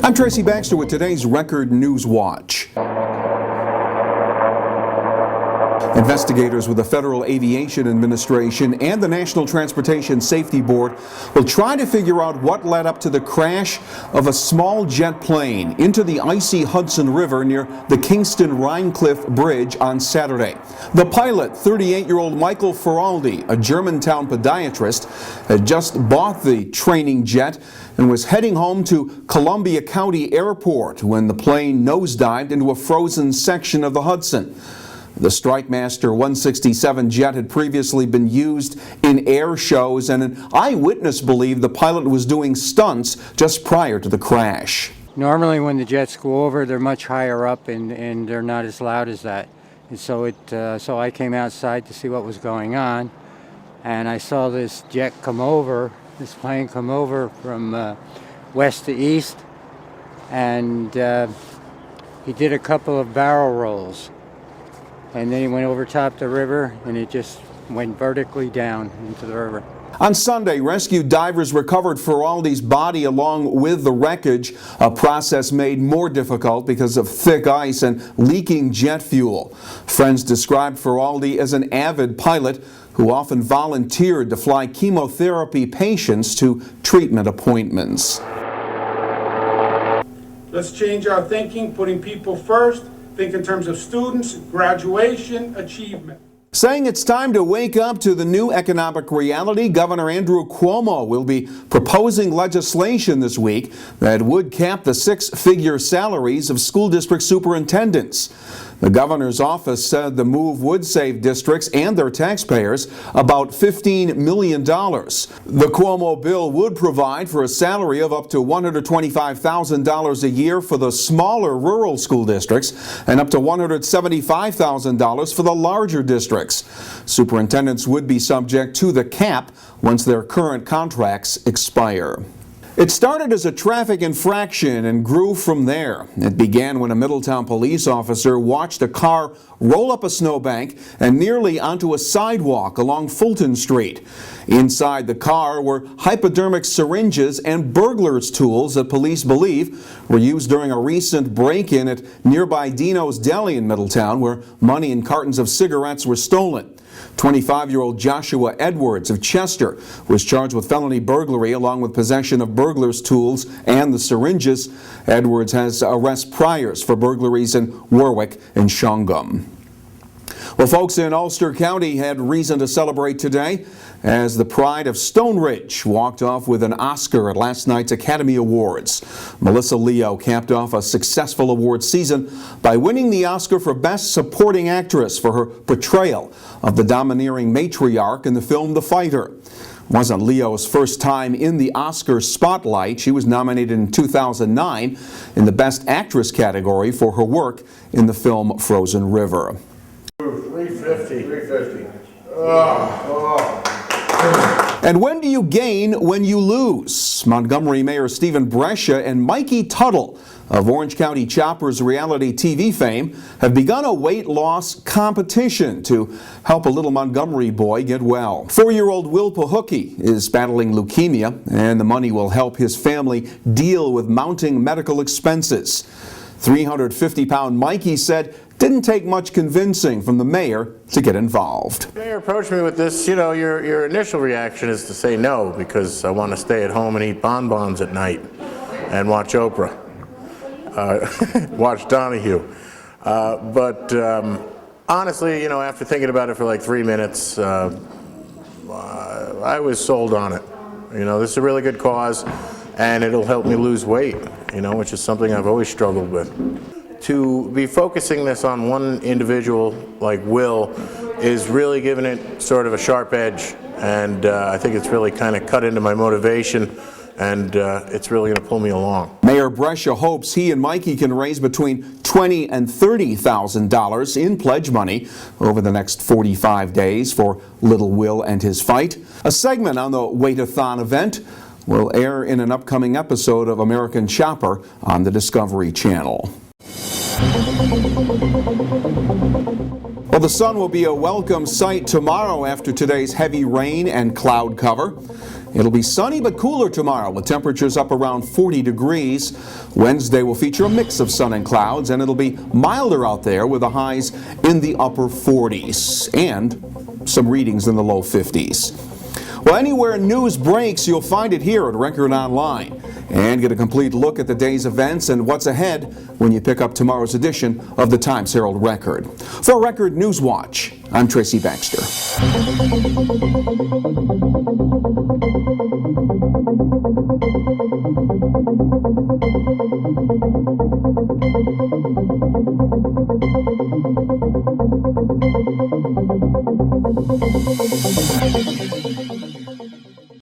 I'm Tracy Baxter with today's Record News Watch. Investigators with the Federal Aviation Administration and the National Transportation Safety Board will try to figure out what led up to the crash of a small jet plane into the icy Hudson River near the Kingston-Rhinecliff Bridge on Saturday. The pilot, 38-year-old Michael Feraldi, a Germantown podiatrist, had just bought the training jet and was heading home to Columbia County Airport when the plane nosedived into a frozen section of the Hudson. The Strikemaster 167 jet had previously been used in air shows, and an eyewitness believed the pilot was doing stunts just prior to the crash. Normally when the jets go over, they're much higher up and they're not as loud as that. And so I came outside to see what was going on, and I saw this jet come over, this plane come over from west to east, and he did a couple of barrel rolls. And then he went over top the river, and it just went vertically down into the river. On Sunday, rescue divers recovered Feraldi's body along with the wreckage, a process made more difficult because of thick ice and leaking jet fuel. Friends described Feraldi as an avid pilot who often volunteered to fly chemotherapy patients to treatment appointments. Let's change our thinking, putting people first. Think in terms of students, graduation, achievement. Saying it's time to wake up to the new economic reality, Governor Andrew Cuomo will be proposing legislation this week that would cap the six-figure salaries of school district superintendents. The governor's office said the move would save districts and their taxpayers about $15 million. The Cuomo bill would provide for a salary of up to $125,000 a year for the smaller rural school districts and up to $175,000 for the larger districts. Superintendents would be subject to the cap once their current contracts expire. It started as a traffic infraction and grew from there. It began when a Middletown police officer watched a car roll up a snowbank and nearly onto a sidewalk along Fulton Street. Inside the car were hypodermic syringes and burglars' tools that police believe were used during a recent break-in at nearby Dino's Deli in Middletown, where money and cartons of cigarettes were stolen. 25-year-old Joshua Edwards of Chester was charged with felony burglary along with possession of burglars' tools and the syringes. Edwards has arrest priors for burglaries in Warwick and Shungum. Well, folks in Ulster County had reason to celebrate today as the pride of Stone Ridge walked off with an Oscar at last night's Academy Awards. Melissa Leo capped off a successful award season by winning the Oscar for Best Supporting Actress for her portrayal of the domineering matriarch in the film The Fighter. It wasn't Leo's first time in the Oscar spotlight. She was nominated in 2009 in the Best Actress category for her work in the film Frozen River. 350. And when do you gain when you lose? Montgomery Mayor Stephen Brescia and Mikey Tuttle of Orange County Choppers reality TV fame have begun a weight loss competition to help a little Montgomery boy get well. 4-year-old Will Pahookie is battling leukemia, and the money will help his family deal with mounting medical expenses. 350-pound Mikey said didn't take much convincing from the mayor to get involved. The mayor approached me with this, you know, your initial reaction is to say no, because I want to stay at home and eat bonbons at night and watch Oprah, watch Donahue. But honestly, you know, after thinking about it for like 3 minutes, I was sold on it. You know, this is a really good cause, and it'll help me lose weight, you know, which is something I've always struggled with. To be focusing this on one individual like Will is really giving it sort of a sharp edge, and I think it's really kind of cut into my motivation, and it's really going to pull me along. Mayor Brescia hopes he and Mikey can raise between $20,000 and $30,000 in pledge money over the next 45 days for little Will and his fight. A segment on the Weight-a-thon event will air in an upcoming episode of American Chopper on the Discovery Channel. Well, the sun will be a welcome sight tomorrow after today's heavy rain and cloud cover. It'll be sunny but cooler tomorrow with temperatures up around 40 degrees. Wednesday will feature a mix of sun and clouds, and it'll be milder out there with the highs in the upper 40s and some readings in the low 50s. Well, anywhere news breaks, you'll find it here at Record Online, and get a complete look at the day's events and what's ahead when you pick up tomorrow's edition of the Times-Herald Record. For Record News Watch, I'm Tracy Baxter.